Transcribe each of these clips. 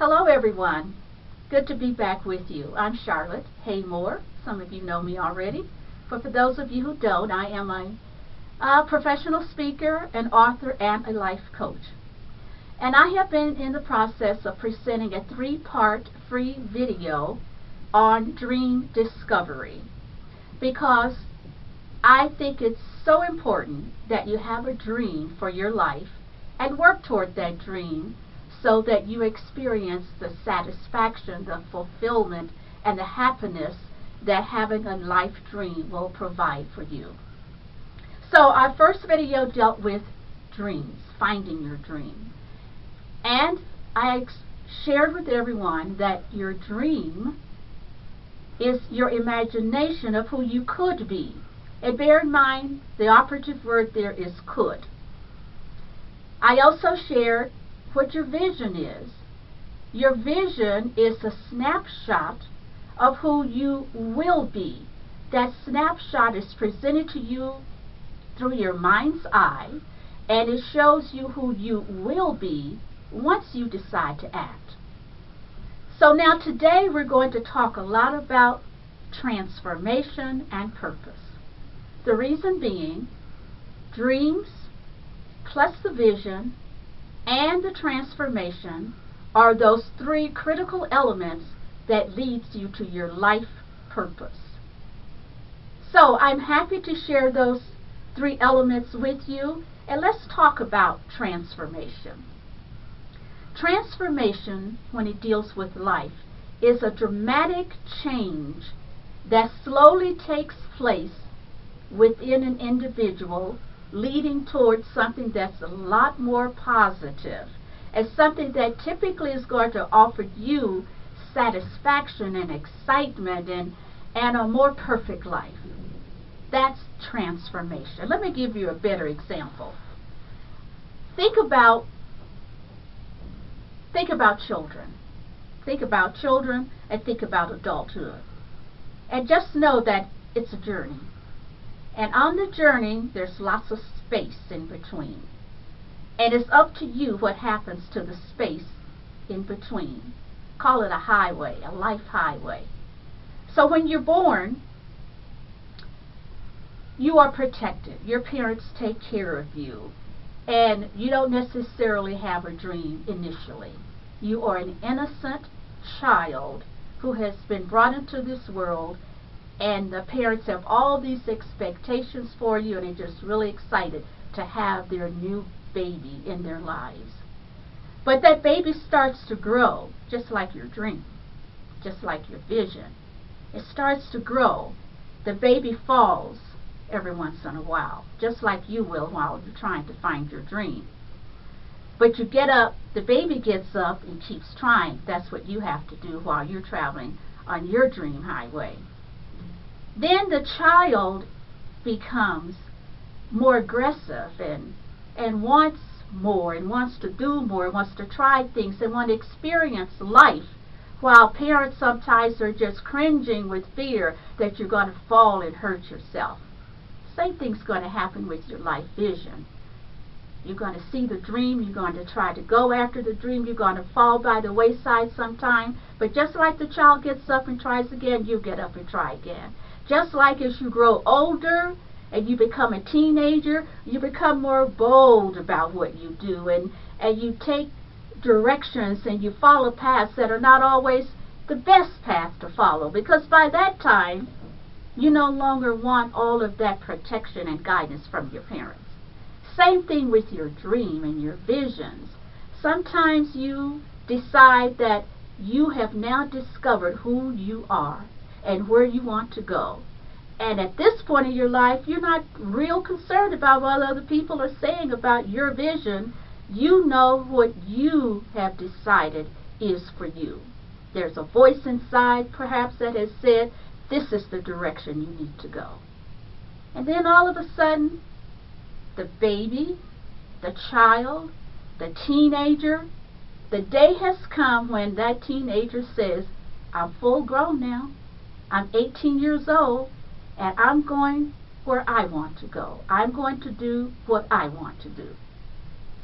Hello everyone. Good to be back with you. I'm Charlotte Haymore. Some of you know me already. But for those of you who don't, I am a professional speaker, an author, and a life coach. And I have been in the process of presenting a 3-part free video on dream discovery because I think it's so important that you have a dream for your life and work toward that dream so that you experience the satisfaction, the fulfillment, and the happiness that having a life dream will provide for you. So our first video dealt with dreams, finding your dream. And I shared with everyone that your dream is your imagination of who you could be. And bear in mind, the operative word there is could. I also shared what your vision is. Your vision is a snapshot of who you will be. That snapshot is presented to you through your mind's eye, and it shows you who you will be once you decide to act. So now today we're going to talk a lot about transformation and purpose. The reason being, dreams plus the vision and the transformation are those 3 critical elements that leads you to your life purpose. So I'm happy to share those 3 elements with you, and let's talk about transformation. Transformation, when it deals with life, is a dramatic change that slowly takes place within an individual, leading towards something that's a lot more positive, and something that typically is going to offer you satisfaction and excitement and a more perfect life. That's transformation. Let me give you a better example. Think about children. Think about children and think about adulthood. And just know that it's a journey. And on the journey, there's lots of space in between. And it's up to you what happens to the space in between. Call it a highway, a life highway. So when you're born, you are protected. Your parents take care of you. And you don't necessarily have a dream initially. You are an innocent child who has been brought into this world, and the parents have all these expectations for you, and they're just really excited to have their new baby in their lives. But that baby starts to grow, just like your dream, just like your vision. It starts to grow. The baby falls every once in a while, just like you will while you're trying to find your dream. But you get up, the baby gets up and keeps trying. That's what you have to do while you're traveling on your dream highway. Then the child becomes more aggressive and wants more and wants to do more, wants to try things and want to experience life, while parents sometimes are just cringing with fear that you're going to fall and hurt yourself. Same thing's going to happen with your life vision. You're going to see the dream, you're going to try to go after the dream, you're going to fall by the wayside sometime, but just like the child gets up and tries again, you get up and try again. Just like as you grow older and you become a teenager, you become more bold about what you do, and you take directions and you follow paths that are not always the best path to follow, because by that time you no longer want all of that protection and guidance from your parents. Same thing with your dream and your visions. Sometimes you decide that you have now discovered who you are and where you want to go. And at this point in your life, you're not real concerned about what other people are saying about your vision. You know what you have decided is for you. There's a voice inside, perhaps, that has said, this is the direction you need to go. And then all of a sudden, the baby, the child, the teenager, the day has come when that teenager says, I'm full grown now. I'm 18 years old, and I'm going where I want to go. I'm going to do what I want to do.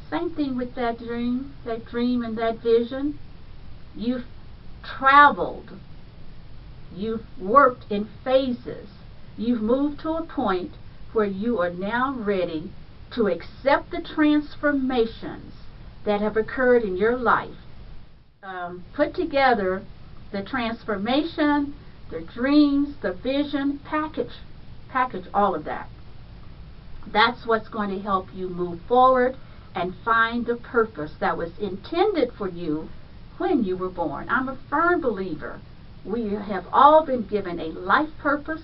Same thing with that dream and that vision. You've traveled. You've worked in phases. You've moved to a point where you are now ready to accept the transformations that have occurred in your life. Put together the transformation, the dreams, the vision, package all of that. That's what's going to help you move forward and find the purpose that was intended for you when you were born. I'm a firm believer we have all been given a life purpose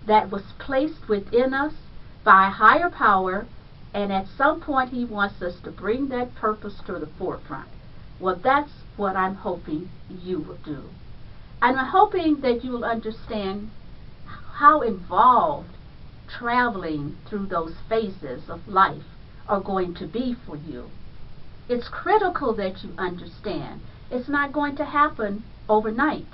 that was placed within us by a higher power, and at some point He wants us to bring that purpose to the forefront. Well, that's what I'm hoping you will do. And I'm hoping that you will understand how involved traveling through those phases of life are going to be for you. It's critical that you understand it's not going to happen overnight.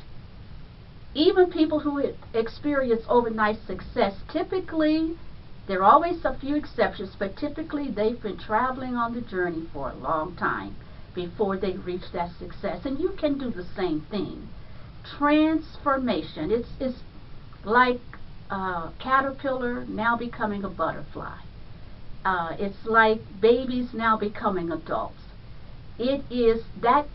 Even people who experience overnight success, typically, there are always a few exceptions, but typically they've been traveling on the journey for a long time before they reach that success. And you can do the same thing. Transformation, it's like a caterpillar now becoming a butterfly. It's like babies now becoming adults. It is that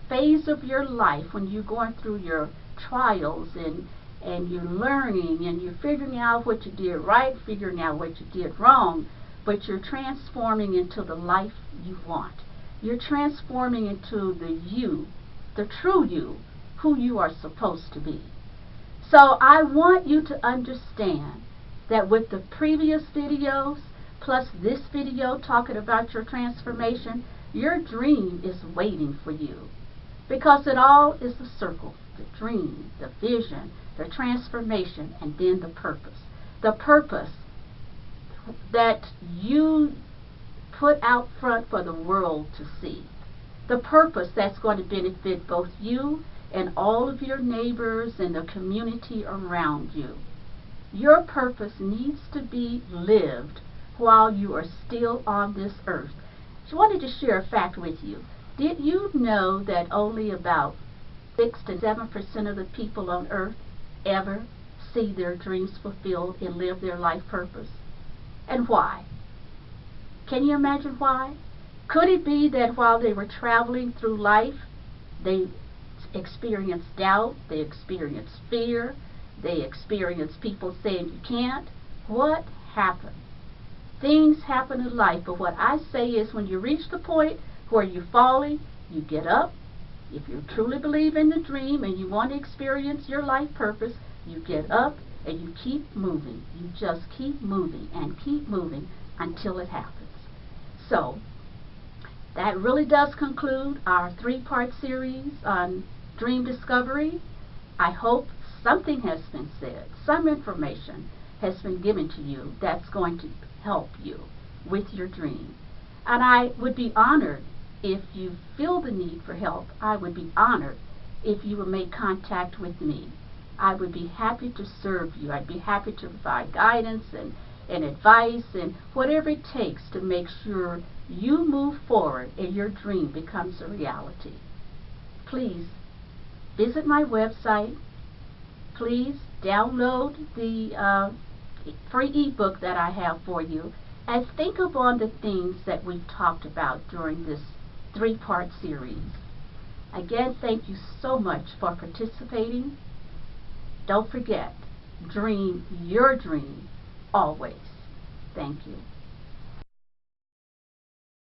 phase of your life when you're going through your trials and you're learning and you're figuring out what you did right, figuring out what you did wrong, but you're transforming into the life you want. You're transforming into the you, the true you, who you are supposed to be. So I want you to understand that with the previous videos, plus this video talking about your transformation, your dream is waiting for you. Because it all is a circle. The dream, the vision, the transformation, and then the purpose. The purpose that you put out front for the world to see. The purpose that's going to benefit both you and all of your neighbors and the community around you. Your purpose needs to be lived while you are still on this earth. I wanted to share a fact with you. Did you know that only about 6 to 7% of the people on earth ever see their dreams fulfilled and live their life purpose? And why? Can you imagine why? Could it be that while they were traveling through life, they experienced doubt, they experienced fear, they experienced people saying you can't? What happened? Things happen in life, but what I say is when you reach the point where you're falling, you get up. If you truly believe in the dream and you want to experience your life purpose, you get up and you keep moving. You just keep moving and keep moving until it happens. So, that really does conclude our 3-part series on dream discovery. I hope something has been said, some information has been given to you that's going to help you with your dream. And I would be honored if you feel the need for help. I would be honored if you would make contact with me. I would be happy to serve you. I'd be happy to provide guidance and advice and whatever it takes to make sure you move forward and your dream becomes a reality. Please visit my website. Please download the free ebook that I have for you and think upon the things that we've talked about during this 3-part series. Again, thank you so much for participating. Don't forget, dream your dream always. Thank you.